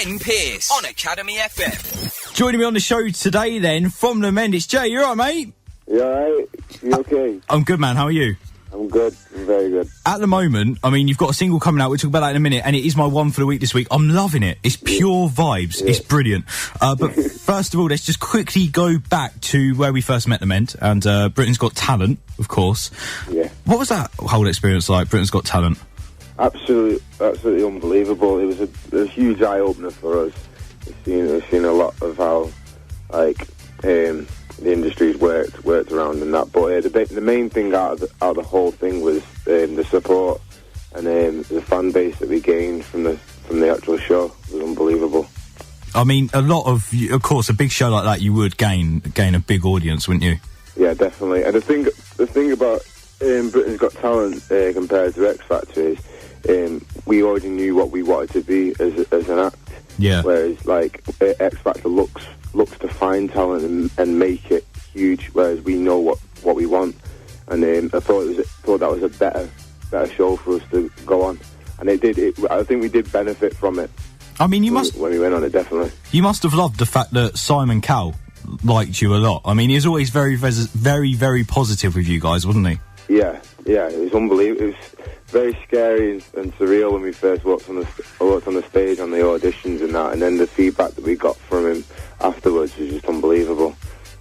Ben Pearce on Academy FM. Joining me on the show today then, from the Mend, it's Jay. You alright, mate? You alright? You okay? I'm good, man. How are you? I'm good. I'm very good. At the moment, I mean, you've got a single coming out. We'll talk about that in a minute. And it is my one for the week this week. I'm loving it. It's pure vibes. Yeah. It's brilliant. But first of all, let's just quickly go back to where we first met the Mend. And Britain's Got Talent, of course. Yeah. What was that whole experience like, Britain's Got Talent? Absolutely unbelievable. It was a huge eye-opener for us. We've seen a lot of how, like, the industry's worked around and that. But the main thing out of the whole thing was the support and the fan base that we gained from the actual show. It was unbelievable. I mean, of course, a big show like that, you would gain a big audience, wouldn't you? Yeah, definitely. And the thing about Britain's Got Talent compared to X Factor is we already knew what we wanted to be as an act. Yeah. Whereas, like, X Factor looks to find talent and make it huge, whereas we know what we want. And I thought that was a better show for us to go on, and it did. I think we did benefit from it. I mean, when we went on it, definitely. You must have loved the fact that Simon Cowell liked you a lot. I mean, he was always very, very, very positive with you guys, wasn't he? Yeah, it was unbelievable. It was very scary and surreal when we first walked on the stage on the auditions and that, and then the feedback that we got from him afterwards was just unbelievable.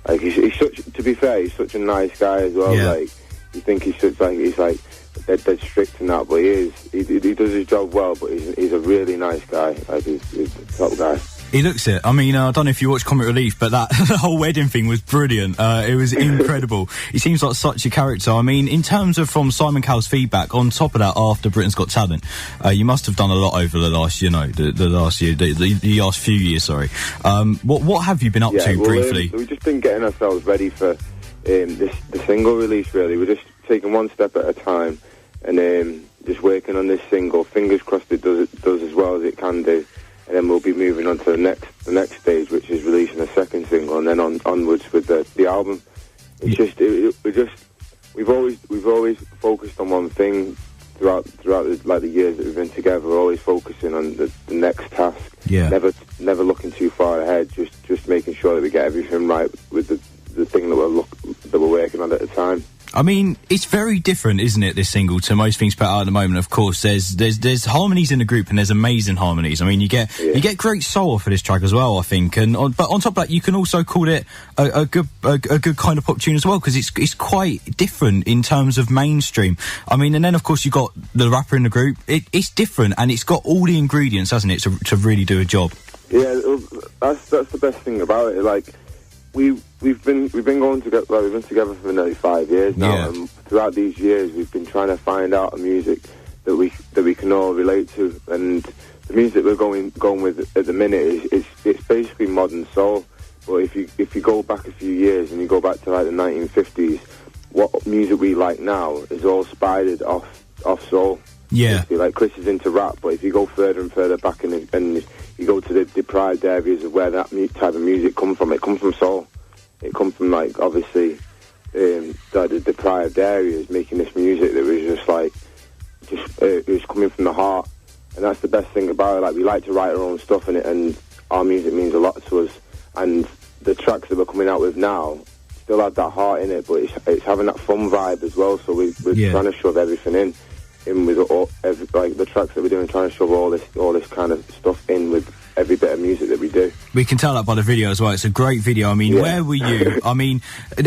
Like, he's such a nice guy as well. Yeah. Like, you think he's dead strict and that, but he does his job well. But he's a really nice guy. Like, he's a top guy. He looks it. I mean, I don't know if you watched Comic Relief, but the whole wedding thing was brilliant. It was incredible. He seems like such a character. I mean, in terms of from Simon Cowell's feedback, on top of that, after Britain's Got Talent, you must have done a lot over the last, the last few years, sorry. What have you been up to, briefly? We've just been getting ourselves ready for the single release, really. We're just taking one step at a time and just working on this single. Fingers crossed it does as well as it can do. And then we'll be moving on to the next stage, which is releasing a second single, and then onwards with the album. We've always focused on one thing throughout the years that we've been together. We're always focusing on the next task. Yeah. Never looking too far ahead. Just making sure that we get everything right with the thing that we're working on at the time. I mean, it's very different, isn't it, this single, to most things put out at the moment. Of course, there's harmonies in the group, and there's amazing harmonies. I mean, you get great soul off of this track as well, I think. But on top of that, you can also call it a good kind of pop tune as well, because it's quite different in terms of mainstream. I mean, and then of course you got the rapper in the group. It's different, and it's got all the ingredients, hasn't it, to really do a job. Yeah, that's the best thing about it. Like, We've been going together. Like, we've been together for nearly 5 years now, yeah. And throughout these years, we've been trying to find out a music that we can all relate to. And the music we're going with at the minute it's basically modern soul. But if you go back a few years and you go back to like the 1950s, what music we like now is all spied off soul. Yeah, basically, like, Chris is into rap, but if you go further and further back and you go to the deprived areas of where that type of music comes from, it comes from soul. It comes from, like, obviously, the deprived areas making this music that was it was coming from the heart. And that's the best thing about it. Like, we like to write our own stuff, and our music means a lot to us. And the tracks that we're coming out with now still have that heart in it, but it's having that fun vibe as well. So we're trying to shove everything in with the tracks that we're doing, trying to shove all this kind of stuff in with every bit of music that we do. We can tell that by the video as well. It's a great video. I mean, Where Were You? I mean,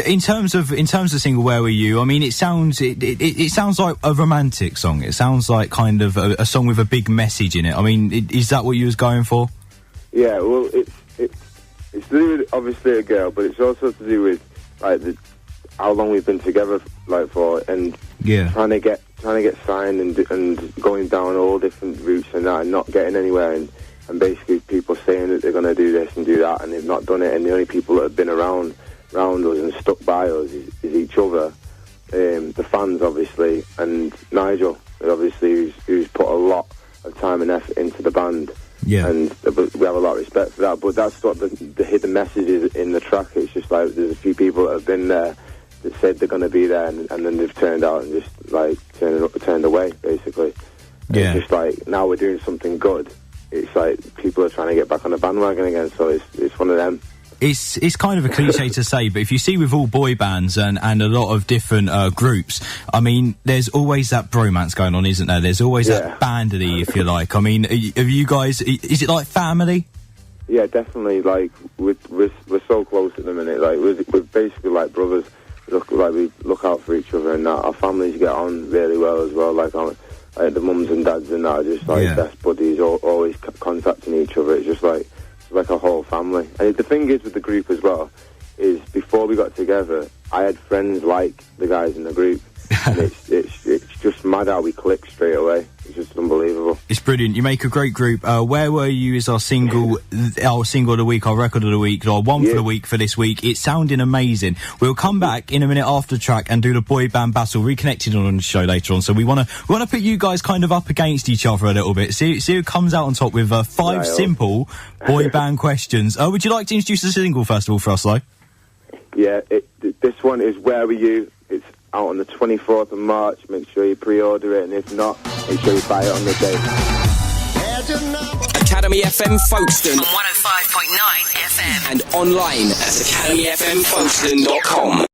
in terms of the single Where Were You? I mean, it sounds like a romantic song. It sounds like kind of a song with a big message in it. I mean, is that what you was going for? Yeah, well, it's to do with obviously a girl, but it's also to do with like how long we've been together for, and trying to get signed and going down all different routes and that, and not getting anywhere, and basically people saying that they're going to do this and do that, and they've not done it, and the only people that have been around us and stuck by us is each other, the fans obviously, and Nigel, obviously, who's put a lot of time and effort into the band. Yeah, and we have a lot of respect for that. But that's what the hidden message is in the track. It's just like there's a few people that have been there that said they're going to be there, and then they've turned out and just like turned away, basically. Yeah. It's just like now we're doing something good, it's like people are trying to get back on the bandwagon again. So it's one of them. It's kind of a cliche to say, but if you see with all boy bands and a lot of different groups, I mean, there's always that bromance going on, isn't there? There's always that bandity, if you like. I mean, have you guys? Is it like family? Yeah, definitely. Like we're so close at the minute. Like we're basically like brothers. We look out for each other, and that our families get on really well as well. Like the mums and dads and that are just like best buddies, always contacting each other. It's just like a whole family. And the thing is with the group as well is before we got together, I had friends like the guys in the group, and it's just mad how we click straight away. It's just unbelievable. It's brilliant. You make a great group. Where Were You is our single of the week, our record of the week, our one for the week for this week. It's sounding amazing. We'll come back in a minute after the track and do the boy band battle, reconnected on the show later on. So we want to put you guys kind of up against each other a little bit. See who comes out on top with 5 simple boy band questions. Would you like to introduce the single first of all for us, though? Yeah, this one is Where Were You? It's out on the 24th of March. Make sure you pre-order it, and if not, make sure you buy it on the day. Academy FM Folkestone on 105.9 FM and online at academyfmfolkstone.com.